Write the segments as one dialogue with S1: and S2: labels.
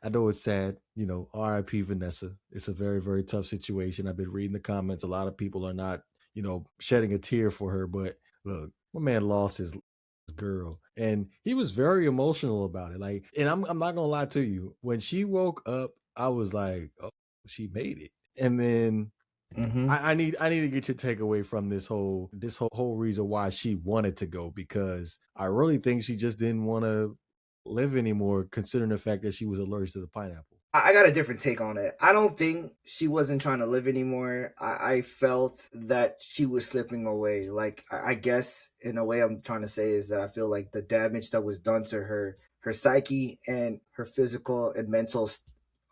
S1: I know it's sad, RIP Vanessa. It's a very, very tough situation. I've been reading the comments. A lot of people are not, shedding a tear for her. But look, my man lost his girl, and he was very emotional about it. Like, and I'm not gonna lie to you. When she woke up, I was like, oh, she made it. And then
S2: Mm-hmm.
S1: I need to get your takeaway from this whole reason why she wanted to go, because I really think she just didn't want to live anymore, considering the fact that she was allergic to the pineapple.
S2: I got a different take on it. I don't think she wasn't trying to live anymore. I felt that she was slipping away. Like, I guess in a way I'm trying to say is that I feel like the damage that was done to her psyche and her physical and mental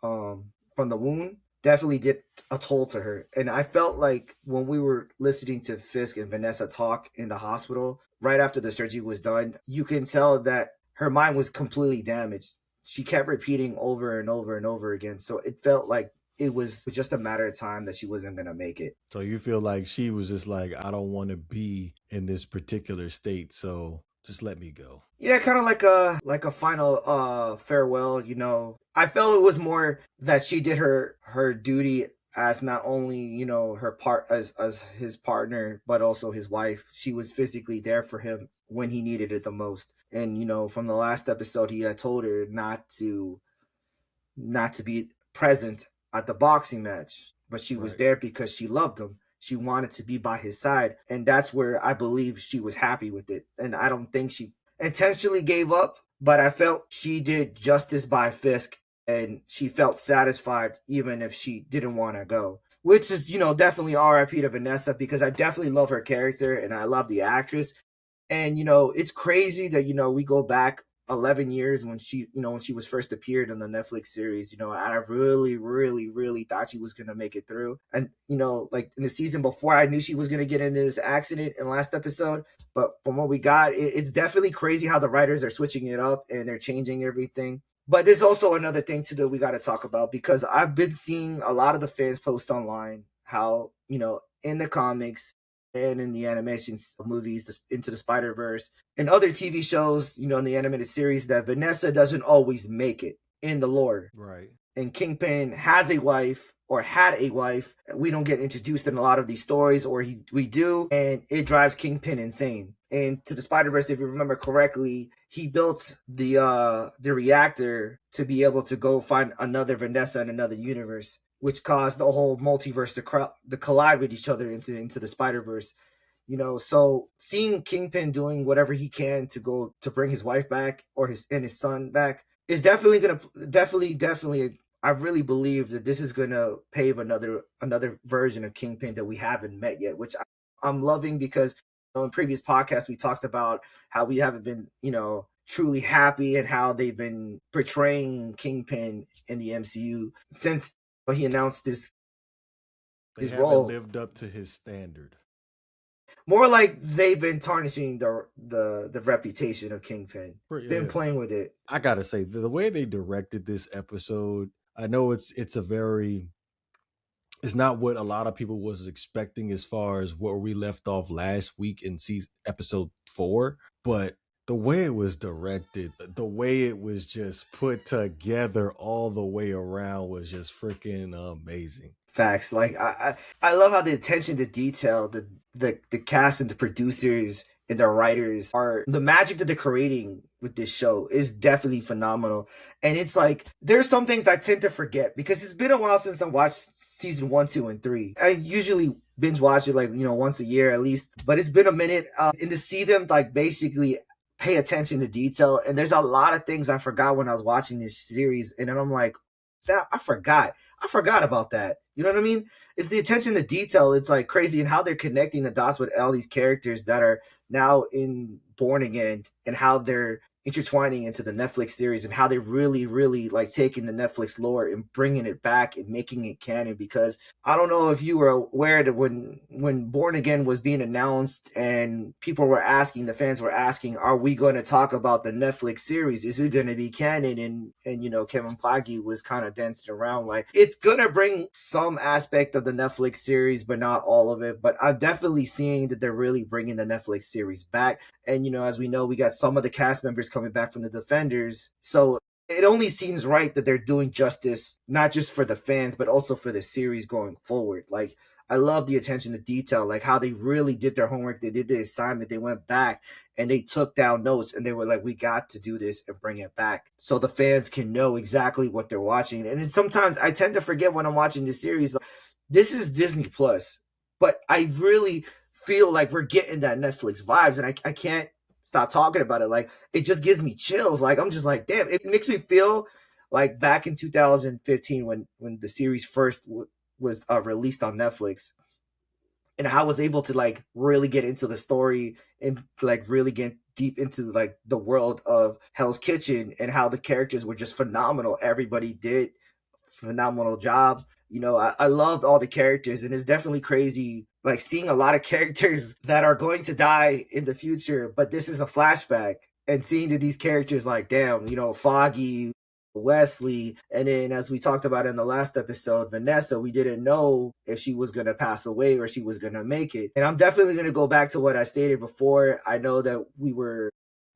S2: from the wound definitely did a toll to her. And I felt like when we were listening to Fisk and Vanessa talk in the hospital right after the surgery was done, you can tell that her mind was completely damaged. She kept repeating over and over and over again. So it felt like it was just a matter of time that she wasn't going to make it.
S1: So you feel like she was just like, I don't want to be in this particular state, so just let me go.
S2: Yeah, kind of like a final farewell, you know. I felt it was more that she did her duty as not only, you know, her part as his partner, but also his wife. She was physically there for him when he needed it the most. And, you know, from the last episode, he had told her not to be present at the boxing match, but she was
S1: Right.
S2: there because she loved him. She wanted to be by his side, and that's where I believe she was happy with it. And I don't think she intentionally gave up, but I felt she did justice by Fisk, and she felt satisfied even if she didn't want to go. Which is, you know, definitely RIP to Vanessa, because I definitely love her character and I love the actress. And, you know, it's crazy that, you know, we go back 11 years when she was first appeared in the Netflix series. You know, I really, really, really thought she was going to make it through. And, you know, like in the season before, I knew she was going to get into this accident in last episode. But from what we got, it's definitely crazy how the writers are switching it up and they're changing everything. But there's also another thing too that we got to talk about, because I've been seeing a lot of the fans post online how, you know, in the comics and in the animations movies, Into the Spider-Verse, and other TV shows, you know, in the animated series, that Vanessa doesn't always make it in the lore.
S1: Right.
S2: And Kingpin has a wife or had a wife. We don't get introduced in a lot of these stories, or we do, and it drives Kingpin insane. And to the Spider-Verse, if you remember correctly, he built the reactor to be able to go find another Vanessa in another universe, which caused the whole multiverse to collide with each other into the Spider-Verse. You know, so seeing Kingpin doing whatever he can to go to bring his wife back or his son back is definitely. I really believe that this is gonna pave another version of Kingpin that we haven't met yet, which I'm loving, because, you know, in previous podcasts we talked about how we haven't been, you know, truly happy and how they've been portraying Kingpin in the MCU since he announced
S1: They
S2: his
S1: haven't
S2: role.
S1: lived up to his standard.
S2: More like they've been tarnishing the reputation of Kingpin, been
S1: Yeah.
S2: playing with it.
S1: I gotta say, the way they directed this episode, I know it's not what a lot of people was expecting as far as where we left off last week in season episode 4, but the way it was directed, the way it was just put together all the way around was just freaking amazing.
S2: Facts. Like I love how the attention to detail, the cast and the producers and the writers are, the magic that they're creating with this show is definitely phenomenal. And it's like there's some things I tend to forget because it's been a while since I watched season 1, 2, and 3. I usually binge watch it, like, you know, once a year at least, but it's been a minute. And to see them like basically pay attention to detail, and there's a lot of things I forgot when I was watching this series, and then I'm like, that I forgot about that. You know what I mean? It's the attention to detail. It's like crazy, and how they're connecting the dots with all these characters that are now in Born Again, and how they're intertwining into the Netflix series, and how they really, really like taking the Netflix lore and bringing it back and making it canon. Because I don't know if you were aware that when Born Again was being announced and people were asking, the fans were asking, are we going to talk about the Netflix series? Is it going to be canon? And you know, Kevin Feige was kind of dancing around like it's going to bring some aspect of the Netflix series, but not all of it. But I'm definitely seeing that they're really bringing the Netflix series back. And, you know, as we know, we got some of the cast members coming back from the Defenders. So it only seems right that they're doing justice, not just for the fans, but also for the series going forward. Like, I love the attention to detail, like how they really did their homework. They did the assignment. They went back and they took down notes and they were like, we got to do this and bring it back so the fans can know exactly what they're watching. And sometimes I tend to forget when I'm watching this series, like, this is Disney Plus, but I really feel like we're getting that Netflix vibes, and I can't stop talking about it. Like, it just gives me chills. Like, I'm just like, damn, it makes me feel like back in 2015 when the series first was released on Netflix, and I was able to like really get into the story and like really get deep into like the world of Hell's Kitchen and how the characters were just phenomenal. Everybody did a phenomenal job. You know, I loved all the characters, and it's definitely crazy like seeing a lot of characters that are going to die in the future, but this is a flashback, and seeing that these characters like, damn, you know, Foggy, Wesley, and then as we talked about in the last episode, Vanessa, we didn't know if she was going to pass away or she was going to make it. And I'm definitely going to go back to what I stated before. I know that we were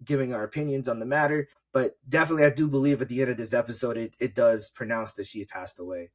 S2: giving our opinions on the matter, but definitely I do believe at the end of this episode, it does pronounce that she passed away.